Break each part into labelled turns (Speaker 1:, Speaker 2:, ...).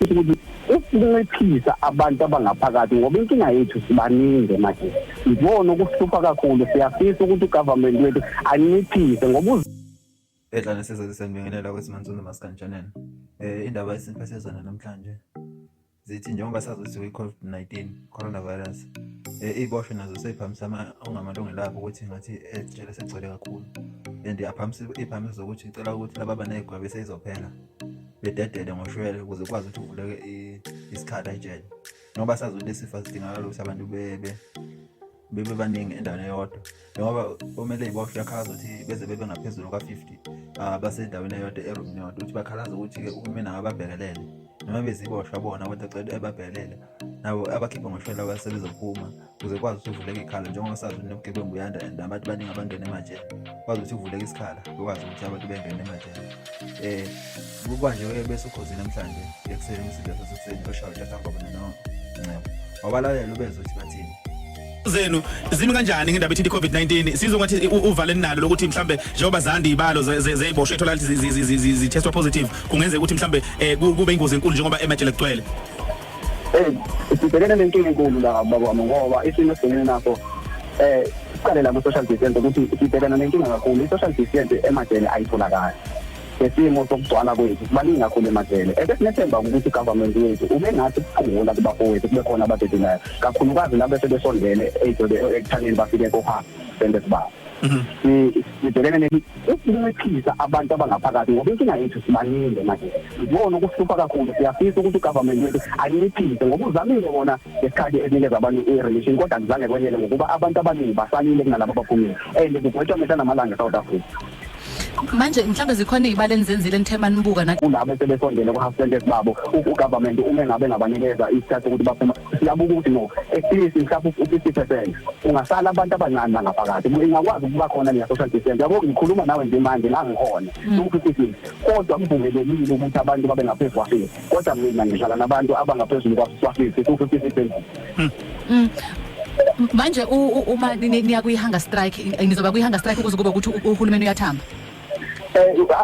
Speaker 1: siyafisa ukuthi ukunciphisa abantu abangaphakathi ngoba inkinga yethu sibaningi manje sibona ukuhlupha kakhulu siyafisa ukuthi ugovernment wethu anciphise ngoba
Speaker 2: Edlana sesizibingelela kweSimanzonzo masikanjaneni. Indaba esiphathezana namhlanje zithi njengoba sazi ukuthi i-COVID-19 coronavirus iziboshwa nazo seyiphamisa ongamalungelo abo ukuthi ngathi ejele segcwele kakhulu and iphamisa zokuthi icela ukuthi laba abanegwa bese izophela bededele ngoshwele ukuze kwazi ukuthi uvuleke isikhala ejele ngoba sazi ukuthi lesifo sidingakala ukuthi abantu bebe baningi endaweni eyodwa ngoba kumele iziboshwa yakhalaza ukuthi beze bebe ngaphezulu ka-50 basendaweni eyodwa eroom eyodwa ukuthi bakhalaza ukuthi-ke uhulumeni angababhekelele noma beziboshwa bona abantu acela ebabhekelele nabo abakhipha ngoshwele abasebezophuma ukuze kwazi ukuthi uvuleke ikhala njengoba sazi ukuthi nobugebengu buyanda and abantu baningi abangena emajele kwazi ukuthi uvuleke isikhala bekwazi ukuthi abantu bengene emajele kukwanje-ke bese ukhozi namhlanje ekuseni isidlo sasekuseni oshawu jathambabona noncebo wabalalela ubezwe ukuthi bathini
Speaker 3: zenu zimi kanjani ngendaba ethi i-COVID-19 sizongathi uvaleni nalo lokuthi mhlambe njengoba zanda izibalo zeziboshwe ethola zithestwa positive kungenzeka ukuthi mhlambe kube ingozi enkulu njengoba emajele kugcwele
Speaker 1: sibhekene nenkinga enkulu la baba ngoba isimo esibhekene naso siqale la ku-social distance ukuthi sibhekene nenkinga kakhulu i-social distance emajele ayitholakali ngesimo sokugcwala kwethu kubaningi kakhulu emajele ebesinethemba ukuthi i-government wethu ube ngathi kuphungula kubafowethu kube khona abadedelayo kakhulukazi labo sebesondele ekuthaneni bafike kohamba sendesi babo sibhekene ukunciphisa abantu abangaphakathi ngoba inkinga yethu sibaningi manje sibona ukuhlupha kakhulu siyafisa ukuthi i-government wethu anciphise ngoba uzamile bona ngesikhathi ezinikeza abantu i-relation kodwa akuzange kwenele ngokuba abantu abaningi basalile kunalabo abaphumile and kugwetshwa mehla namalanga e-South Africa.
Speaker 4: Manje mhlambe zikhona izibalo enizenzile enithema nibuka na
Speaker 1: kulabo sebesondele ku-half sentence babo ugovernment uma ngabe ngabanikeza isikhathi ukuthi baphuma siyabuka ukuthi no at least mhlawumbe u-50% ungasala abantu abancane ngaphakathi ingakwazi ukuba khona le social distance yabo ngikhuluma nawe nje manje la ngikhona u-50 kodwa kuvumelekile ukuthi abantu babe ngaphezulu kwa-50 kodwa mina ngihlala nabantu abangaphezulu kwa-50 ku-50%.
Speaker 4: Manje uma niya kuyihunger strike nizoba kuyihunger strike ukuze kube ukuthi uhulumeni uyathamba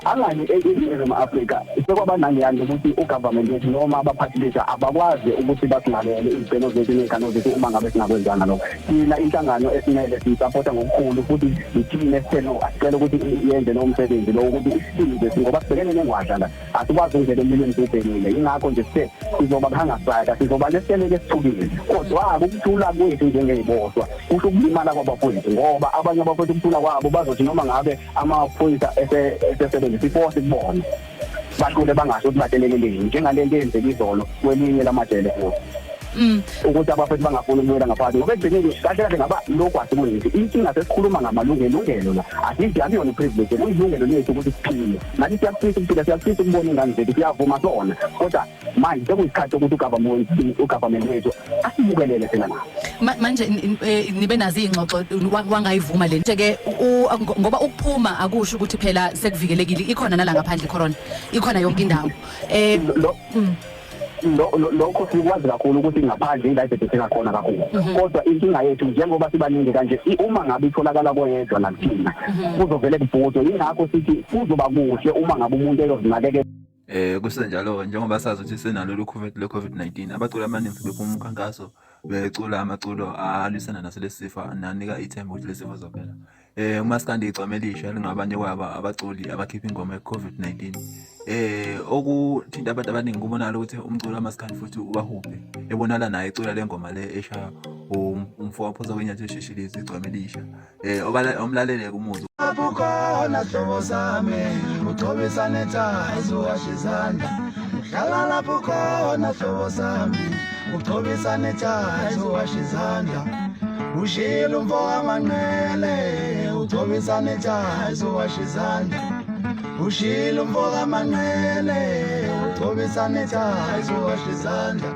Speaker 1: angani eNingizimu Afrika sekwaba nangiyani ukuthi ugovernment wethu noma abaphathisha abakwazi ukuthi basingalele izicelo zethu nezikhalo zethu uma ngabe singakwenzanga lokho thina inhlangano esimele siyisapota ngokukhulu futhi ithini esithelo asicela ukuthi yenze lo msebenzi lo ukuthi isisize ngoba sibhekene nengwadla la asikwazi ukungena emlilweni ubhenile ingakho nje sithe sizoba kuhanga strike sizoba leseleke sithukile kodwa ukuthula kwethu njengeziboshwa kusho ukulimala kwabafowethu ngoba abanye abafowethu ukuthula kwabo bazothi noma ngabe amaphoyisa esebenzisa iforce kubona baqule bangasho ukuthi bateleleleni njengalento eyenzeka izolo kwelinye lamajele futhi ukuthi abafowethu bangafuni ukubuyela ngaphandle ngoba ekugcineni kahle kahle ngaba lokhu asikwenzi inkinga sesikhuluma ngamalungelo la asithi akuyona iprivilege kuyilungelo lethu ukuthi siphile nathi siyafisa ukuphila siyafisa ukubona ingane zethu siyavuma sona kodwa manje sekuyisikhathi ukuthi ugovernment wethu asibukelele phela nawo
Speaker 4: manje nibe nazo izingxoxo wangayivuma le nje-ke ngoba ukuphuma akusho ukuthi phela sekuvikelekile ikhona nala ngaphandle corona ikhona yonke indawo
Speaker 1: lokho sikwazi kakhulu ukuthi ngaphandle ingayise sekhona kakhulu kodwa inkinga yethu njengoba sibaningi kanje uma ngabe itholakala koyedwa nakuthina kuzovele kubhudwe ingakho sithi kuzoba kuhle uma ngabe umuntu eyozinakekela
Speaker 2: kusenjalo njengoba sazi ukuthi senalo le-COVID-19 abaculi abaningi bephuma umkhankaso becula amaculo alwisana naso lesifo nanika ithemba ukuthi lesifo zophela umasikandi Igcokama Elisha lingabanye kwabo abaculi abakhipha ingoma ye-COVID-19 okuthinta abantu abaningi kubonala ukuthi umculo amasikandi futhi ubahubhe ebonala naye ecula le ngoma le esha umfowaphoza kwenyathelo esheshilizi Igcokama Elisha omlalele kumuzwa
Speaker 5: Bukhona hlobo sami uthobisa nethazo washizandla uhlala lapho khona hlobo sami uthobisa nethazo washizandla ushilo umfoka manqele uthobisa nethazo washizandla ushilo umfoka manqele uthobisa nethazo washizandla